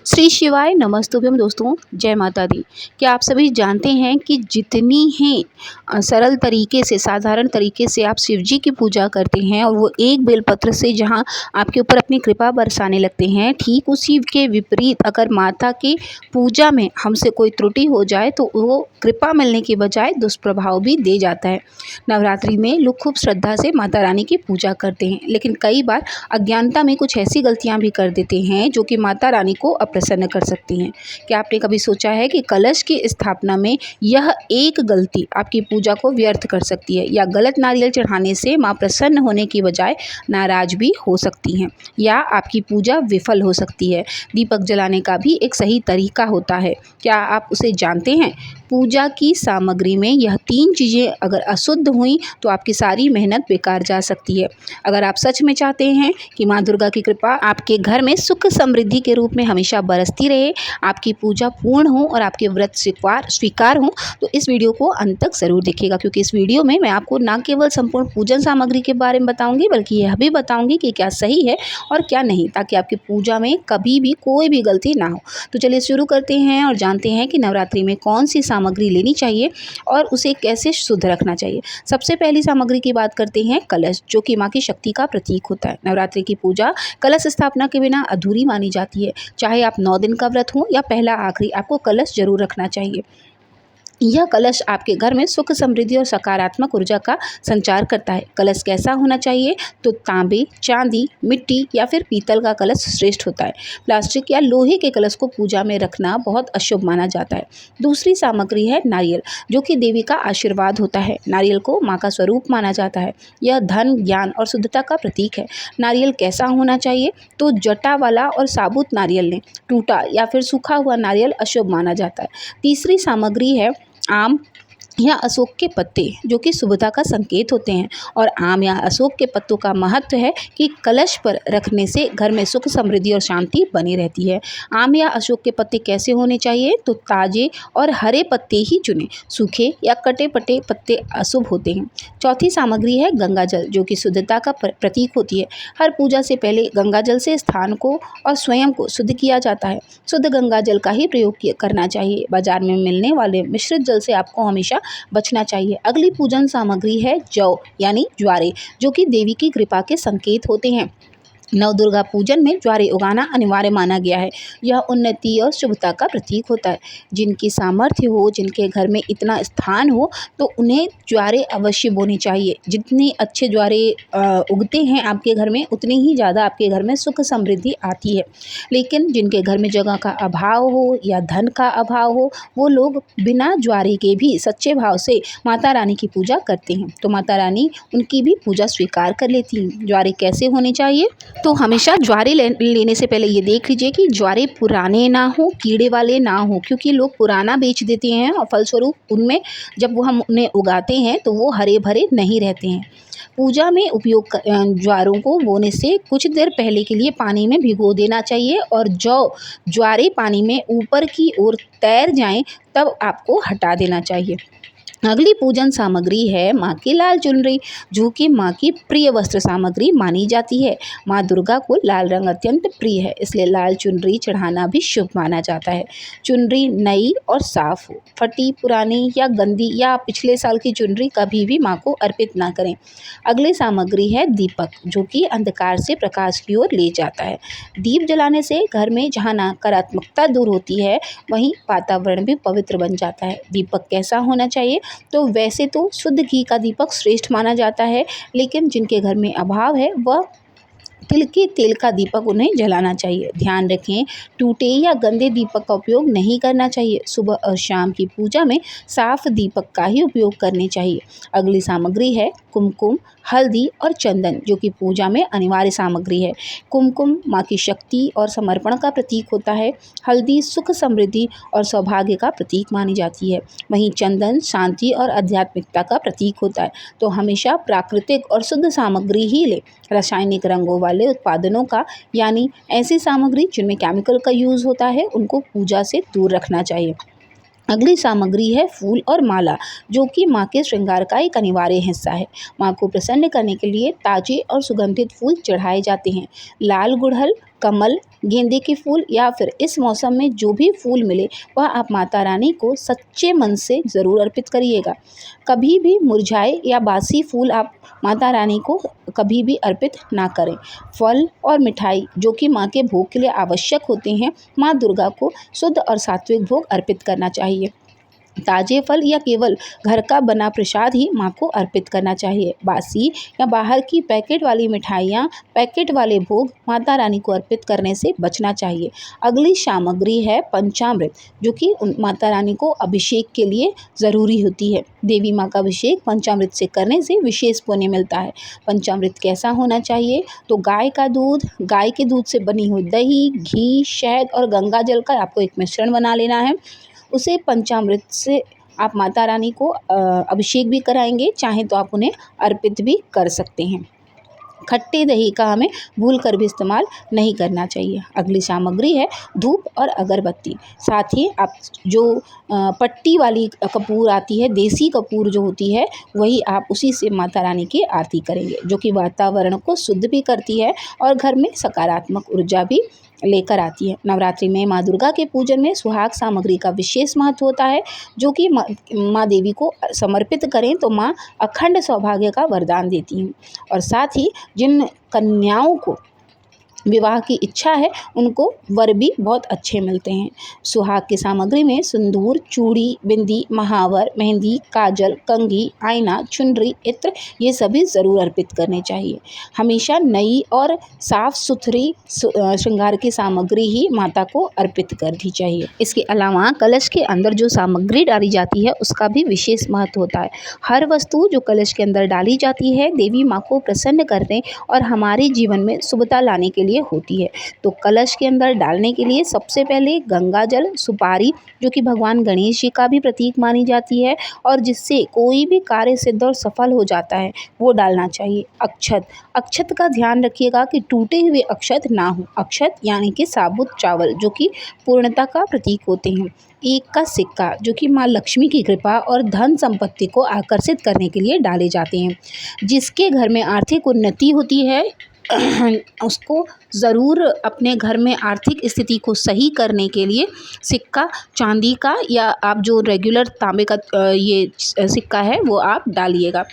श्री शिवाय नमस्तुभ्यम दोस्तों, जय माता दी। क्या आप सभी जानते हैं कि जितनी ही सरल तरीके से, साधारण तरीके से आप शिव जी की पूजा करते हैं और वो एक बेलपत्र से जहां आपके ऊपर अपनी कृपा बरसाने लगते हैं, ठीक उसी के विपरीत अगर माता की पूजा में हमसे कोई त्रुटि हो जाए तो वो कृपा मिलने की बजाय दुष्प्रभाव भी दे जाता है। नवरात्रि में लोग खूब श्रद्धा से माता रानी की पूजा करते हैं, लेकिन कई बार अज्ञानता में कुछ ऐसी गलतियां भी कर देते हैं जो कि माता रानी को अप्रसन्न कर सकती हैं। क्या आपने कभी सोचा है कि कलश की स्थापना में यह एक गलती आपकी पूजा को व्यर्थ कर सकती है, या गलत नारियल चढ़ाने से मां प्रसन्न होने की बजाय नाराज भी हो सकती हैं, या आपकी पूजा विफल हो सकती है। दीपक जलाने का भी एक सही तरीका होता है, क्या आप उसे जानते हैं? पूजा की सामग्री में यह 3 चीज़ें अगर अशुद्ध हुई तो आपकी सारी मेहनत बेकार जा सकती है। अगर आप सच में चाहते हैं कि माँ दुर्गा की कृपा आपके घर में सुख समृद्धि के रूप में हमेशा बरसती रहे, आपकी पूजा पूर्ण हो और आपके व्रत स्वीकार हों, तो इस वीडियो को अंत तक ज़रूर देखिएगा, क्योंकि इस वीडियो में मैं आपको न केवल संपूर्ण पूजन सामग्री के बारे में बताऊंगी, बल्कि यह भी बताऊंगी कि क्या सही है और क्या नहीं, ताकि आपकी पूजा में कभी भी कोई भी गलती ना हो। तो चलिए शुरू करते हैं और जानते हैं कि नवरात्रि में कौन सी सामग्री लेनी चाहिए और उसे कैसे शुद्ध रखना चाहिए। सबसे पहली सामग्री की बात करते हैं कलश, जो कि माँ की शक्ति का प्रतीक होता है। नवरात्रि की पूजा कलश स्थापना के बिना अधूरी मानी जाती है। चाहे आप 9 दिन का व्रत हो या पहला आखिरी, आपको कलश जरूर रखना चाहिए। यह कलश आपके घर में सुख समृद्धि और सकारात्मक ऊर्जा का संचार करता है। कलश कैसा होना चाहिए? तो तांबे, चांदी, मिट्टी या फिर पीतल का कलश श्रेष्ठ होता है। प्लास्टिक या लोहे के कलश को पूजा में रखना बहुत अशुभ माना जाता है। दूसरी सामग्री है नारियल, जो कि देवी का आशीर्वाद होता है। नारियल को माँ का स्वरूप माना जाता है। यह धन, ज्ञान और शुद्धता का प्रतीक है। नारियल कैसा होना चाहिए? तो जटा वाला और साबुत नारियल लें। टूटा या फिर सूखा हुआ नारियल अशुभ माना जाता है। तीसरी सामग्री है आम या अशोक के पत्ते, जो कि शुभता का संकेत होते हैं। और आम या अशोक के पत्तों का महत्व है कि कलश पर रखने से घर में सुख समृद्धि और शांति बनी रहती है। आम या अशोक के पत्ते कैसे होने चाहिए? तो ताजे और हरे पत्ते ही चुनें। सूखे या कटे पटे पत्ते अशुभ होते हैं। चौथी सामग्री है गंगा जल, जो कि शुद्धता का प्रतीक होती है। हर पूजा से पहले गंगा जल से स्थान को और स्वयं को शुद्ध किया जाता है। शुद्ध गंगा जल का ही प्रयोग करना चाहिए। बाजार में मिलने वाले मिश्रित जल से आपको हमेशा बचना चाहिए। अगली पूजन सामग्री है जौ यानी ज्वारे, जो कि देवी की कृपा के संकेत होते हैं। नवदुर्गा पूजन में ज्वारे उगाना अनिवार्य माना गया है। यह उन्नति और शुभता का प्रतीक होता है। जिनकी सामर्थ्य हो, जिनके घर में इतना स्थान हो, तो उन्हें ज्वारे अवश्य बोने चाहिए। जितने अच्छे ज्वारे उगते हैं आपके घर में, उतने ही ज़्यादा आपके घर में सुख समृद्धि आती है। लेकिन जिनके घर में जगह का अभाव हो या धन का अभाव हो, वो लोग बिना ज्वारे के भी सच्चे भाव से माता रानी की पूजा करते हैं, तो माता रानी उनकी भी पूजा स्वीकार कर लेती हैं। ज्वारे कैसे होने चाहिए? तो हमेशा ज्वारे लेने से पहले ये देख लीजिए कि ज्वारे पुराने ना हो, कीड़े वाले ना हो, क्योंकि लोग पुराना बेच देते हैं और फलस्वरूप उनमें जब वो हम उन्हें उगाते हैं तो वो हरे भरे नहीं रहते हैं। पूजा में उपयोग ज्वारों को बोने से कुछ देर पहले के लिए पानी में भिगो देना चाहिए, और ज्वारे पानी में ऊपर की ओर तैर जाएं तब आपको हटा देना चाहिए। अगली पूजन सामग्री है माँ की लाल चुनरी, जो कि माँ की प्रिय वस्त्र सामग्री मानी जाती है। माँ दुर्गा को लाल रंग अत्यंत प्रिय है, इसलिए लाल चुनरी चढ़ाना भी शुभ माना जाता है। चुनरी नई और साफ हो, फटी, पुरानी या गंदी या पिछले साल की चुनरी कभी भी माँ को अर्पित ना करें। अगली सामग्री है दीपक, जो कि अंधकार से प्रकाश की ओर ले जाता है। दीप जलाने से घर में जहाँ नकारात्मकता दूर होती है, वहीं वातावरण भी पवित्र बन जाता है। दीपक कैसा होना चाहिए? तो वैसे तो शुद्ध घी का दीपक श्रेष्ठ माना जाता है, लेकिन जिनके घर में अभाव है वह तिल के तेल का दीपक उन्हें जलाना चाहिए। ध्यान रखें, टूटे या गंदे दीपक का उपयोग नहीं करना चाहिए। सुबह और शाम की पूजा में साफ दीपक का ही उपयोग करने चाहिए। अगली सामग्री है कुमकुम, हल्दी और चंदन, जो कि पूजा में अनिवार्य सामग्री है। कुमकुम माँ की शक्ति और समर्पण का प्रतीक होता है। हल्दी सुख समृद्धि और सौभाग्य का प्रतीक मानी जाती है। वहीं चंदन शांति और आध्यात्मिकता का प्रतीक होता है। तो हमेशा प्राकृतिक और शुद्ध सामग्री ही लें। रासायनिक रंगों वाले उत्पादनों का, यानी ऐसी सामग्री जिनमें केमिकल का यूज़ होता है, उनको पूजा से दूर रखना चाहिए। अगली सामग्री है फूल और माला, जो कि माँ के श्रृंगार का एक अनिवार्य हिस्सा है। माँ को प्रसन्न करने के लिए ताजे और सुगंधित फूल चढ़ाए जाते हैं। लाल गुड़हल, कमल, गेंदे के फूल या फिर इस मौसम में जो भी फूल मिले वह आप माता रानी को सच्चे मन से ज़रूर अर्पित करिएगा। कभी भी मुरझाए या बासी फूल आप माता रानी को कभी भी अर्पित ना करें। फल और मिठाई जो कि माँ के भोग के लिए आवश्यक होते हैं, माँ दुर्गा को शुद्ध और सात्विक भोग अर्पित करना चाहिए। ताजे फल या केवल घर का बना प्रसाद ही माँ को अर्पित करना चाहिए। बासी या बाहर की पैकेट वाली मिठाइयाँ, पैकेट वाले भोग माता रानी को अर्पित करने से बचना चाहिए। अगली सामग्री है पंचामृत, जो कि माता रानी को अभिषेक के लिए ज़रूरी होती है। देवी माँ का अभिषेक पंचामृत से करने से विशेष पुण्य मिलता है। पंचामृत कैसा होना चाहिए? तो गाय का दूध, गाय के दूध से बनी हुई दही, घी, शहद और गंगा जल का आपको एक मिश्रण बना लेना है। उसे पंचामृत से आप माता रानी को अभिषेक भी कराएंगे, चाहें तो आप उन्हें अर्पित भी कर सकते हैं। खट्टे दही का हमें भूल कर भी इस्तेमाल नहीं करना चाहिए। अगली सामग्री है धूप और अगरबत्ती। साथ ही आप जो पट्टी वाली कपूर आती है, देसी कपूर जो होती है, वही आप उसी से माता रानी की आरती करेंगे, जो कि वातावरण को शुद्ध भी करती है और घर में सकारात्मक ऊर्जा भी लेकर आती है। नवरात्रि में माँ दुर्गा के पूजन में सुहाग सामग्री का विशेष महत्व होता है, जो कि माँ देवी को समर्पित करें तो माँ अखंड सौभाग्य का वरदान देती हैं। और साथ ही जिन कन्याओं को विवाह की इच्छा है उनको वर भी बहुत अच्छे मिलते हैं। सुहाग की सामग्री में सिंदूर, चूड़ी, बिंदी, महावर, मेहंदी, काजल, कंघी, आईना, चुनरी, इत्र ये सभी ज़रूर अर्पित करने चाहिए। हमेशा नई और साफ सुथरी श्रृंगार की सामग्री ही माता को अर्पित करनी चाहिए। इसके अलावा कलश के अंदर जो सामग्री डाली जाती है उसका भी विशेष महत्व होता है। हर वस्तु जो कलश के अंदर डाली जाती है देवी माँ को प्रसन्न करने और हमारे जीवन में शुभता लाने के लिए होती है। तो कलश के अंदर डालने के लिए सबसे पहले गंगा जल, सुपारी जो कि भगवान गणेश जी का भी प्रतीक मानी जाती है और जिससे कोई भी कार्य सिद्ध और सफल हो जाता है, वो डालना चाहिए। अक्षत का ध्यान रखिएगा कि टूटे हुए अक्षत ना हो। अक्षत यानी कि साबुत चावल जो कि पूर्णता का प्रतीक होते हैं। एक का सिक्का जो कि माँ लक्ष्मी की कृपा और धन संपत्ति को आकर्षित करने के लिए डाले जाते हैं। जिसके घर में आर्थिक उन्नति होती है उसको ज़रूर अपने घर में आर्थिक स्थिति को सही करने के लिए सिक्का चांदी का या आप जो रेगुलर तांबे का ये सिक्का है वो आप डालिएगा।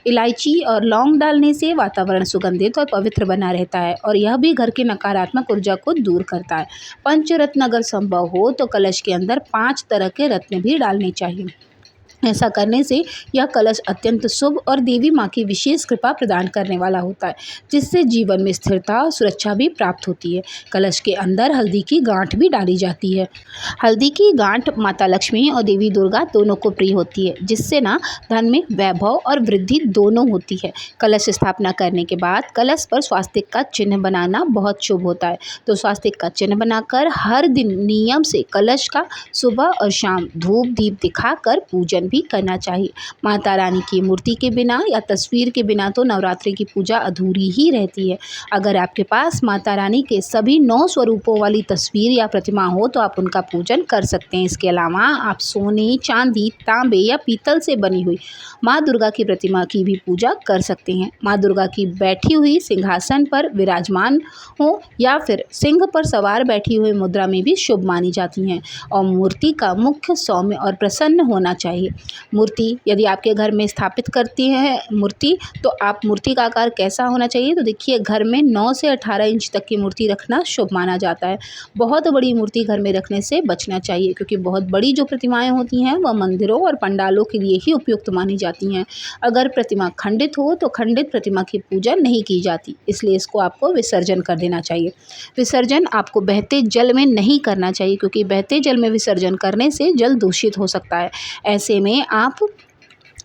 इलायची और लौंग डालने से वातावरण सुगंधित और पवित्र बना रहता है और यह भी घर की नकारात्मक ऊर्जा को दूर करता है। पंचरत्न अगर संभव हो तो कलश के अंदर 5 तरह के रत्न भी डालने चाहिए। ऐसा करने से यह कलश अत्यंत शुभ और देवी माँ की विशेष कृपा प्रदान करने वाला होता है, जिससे जीवन में स्थिरता और सुरक्षा भी प्राप्त होती है। कलश के अंदर हल्दी की गांठ भी डाली जाती है। हल्दी की गांठ माता लक्ष्मी और देवी दुर्गा दोनों को प्रिय होती है, जिससे ना धन में वैभव और वृद्धि दोनों होती है। कलश स्थापना करने के बाद कलश पर स्वास्तिक का चिन्ह बनाना बहुत शुभ होता है। तो स्वास्तिक का चिन्ह बनाकर हर दिन नियम से कलश का सुबह और शाम धूप दीप दिखाकर पूजन भी करना चाहिए। माता रानी की मूर्ति के बिना या तस्वीर के बिना तो नवरात्रि की पूजा अधूरी ही रहती है। अगर आपके पास माता रानी के सभी 9 स्वरूपों वाली तस्वीर या प्रतिमा हो तो आप उनका पूजन कर सकते हैं। इसके अलावा आप सोने, चांदी, तांबे या पीतल से बनी हुई माँ दुर्गा की प्रतिमा की भी पूजा कर सकते हैं। माँ दुर्गा की बैठी हुई सिंहासन पर विराजमान हो या फिर सिंह पर सवार बैठी हुई मुद्रा में भी शुभ मानी जाती हैं और मूर्ति का मुख्य सौम्य और प्रसन्न होना चाहिए। मूर्ति यदि आपके घर में स्थापित करती हैं मूर्ति, तो आप मूर्ति का आकार कैसा होना चाहिए? तो देखिए, घर में 9 से 18 इंच तक की मूर्ति रखना शुभ माना जाता है। बहुत बड़ी मूर्ति घर में रखने से बचना चाहिए, क्योंकि बहुत बड़ी जो प्रतिमाएं होती हैं वह मंदिरों और पंडालों के लिए ही उपयुक्त मानी जाती हैं। अगर प्रतिमा खंडित हो तो खंडित प्रतिमा की पूजा नहीं की जाती, इसलिए इसको आपको विसर्जन कर देना चाहिए। विसर्जन आपको बहते जल में नहीं करना चाहिए, क्योंकि बहते जल में विसर्जन करने से जल दूषित हो सकता है। ऐसे में आप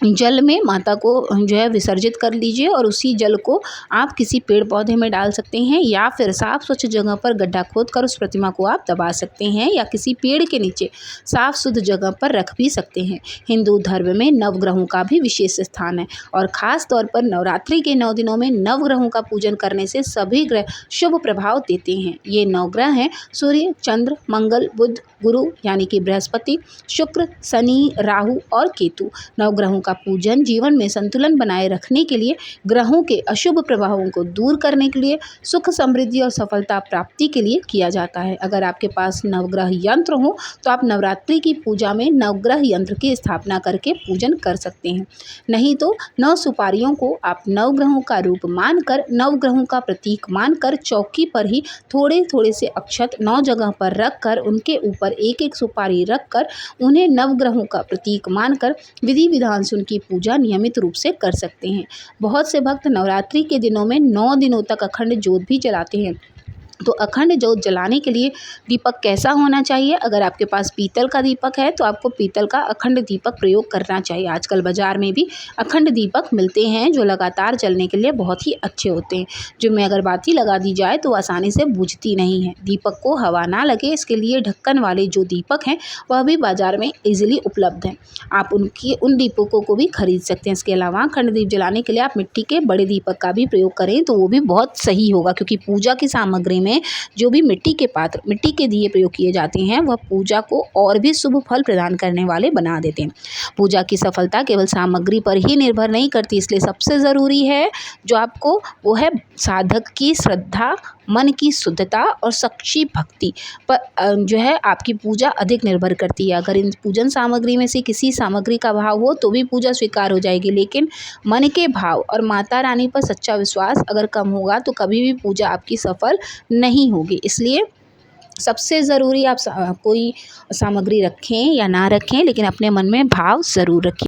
जल में माता को जो है विसर्जित कर लीजिए और उसी जल को आप किसी पेड़ पौधे में डाल सकते हैं या फिर साफ स्वच्छ जगह पर गड्ढा खोदकर उस प्रतिमा को आप दबा सकते हैं या किसी पेड़ के नीचे साफ शुद्ध जगह पर रख भी सकते हैं। हिंदू धर्म में नवग्रहों का भी विशेष स्थान है और ख़ास तौर पर नवरात्रि के 9 दिनों में नवग्रहों का पूजन करने से सभी ग्रह शुभ प्रभाव देते हैं। ये 9 ग्रह हैं: सूर्य, चंद्र, मंगल, बुध, गुरु यानी कि बृहस्पति, शुक्र, शनि, राहु और केतु। नवग्रहों का पूजन जीवन में संतुलन बनाए रखने के लिए, ग्रहों के अशुभ प्रभावों को दूर करने के लिए, सुख समृद्धि और सफलता प्राप्ति के लिए किया जाता है। अगर आपके पास नवग्रह यंत्र हो तो आप नवरात्रि की पूजा में नवग्रह यंत्र की स्थापना करके पूजन कर सकते हैं। नहीं तो 9 सुपारियों को आप नवग्रहों का रूप मानकर, नवग्रहों का प्रतीक मानकर चौकी पर ही थोड़े थोड़े से अक्षत 9 जगह पर रख कर उनके ऊपर एक एक सुपारी रख कर उन्हें नवग्रहों का प्रतीक मानकर विधि विधान से उनकी पूजा नियमित रूप से कर सकते हैं। बहुत से भक्त नवरात्रि के दिनों में 9 दिनों तक अखंड ज्योत भी जलाते हैं। तो अखंड ज्योत जलाने के लिए दीपक कैसा होना चाहिए? अगर आपके पास पीतल का दीपक है तो आपको पीतल का अखंड दीपक प्रयोग करना चाहिए। आजकल बाज़ार में भी अखंड दीपक मिलते हैं जो लगातार जलने के लिए बहुत ही अच्छे होते हैं, जिनमें अगर बाती लगा दी जाए तो आसानी से बुझती नहीं है। दीपक को हवा ना लगे इसके लिए ढक्कन वाले जो दीपक हैं वह भी बाज़ार में ईजिली उपलब्ध हैं। आप उन दीपकों को भी खरीद सकते हैं। इसके अलावा अखंड दीप जलाने के लिए आप मिट्टी के बड़े दीपक का भी प्रयोग करें तो वो भी बहुत सही होगा, क्योंकि पूजा की सामग्री में जो भी मिट्टी के पात्र, मिट्टी के दिए प्रयोग किए जाते हैं वह पूजा को और भी शुभ फल प्रदान करने वाले बना देते हैं। पूजा की सफलता केवल सामग्री पर ही निर्भर नहीं करती, इसलिए सबसे ज़रूरी है जो आपको वो है साधक की श्रद्धा, मन की शुद्धता और सच्ची भक्ति पर जो है आपकी पूजा अधिक निर्भर करती है। अगर इन पूजन सामग्री में से किसी सामग्री का अभाव हो तो भी पूजा स्वीकार हो जाएगी, लेकिन मन के भाव और माता रानी पर सच्चा विश्वास अगर कम होगा तो कभी भी पूजा आपकी सफल नहीं होगी। इसलिए सबसे ज़रूरी आप कोई सामग्री रखें या ना रखें, लेकिन अपने मन में भाव ज़रूर रखें।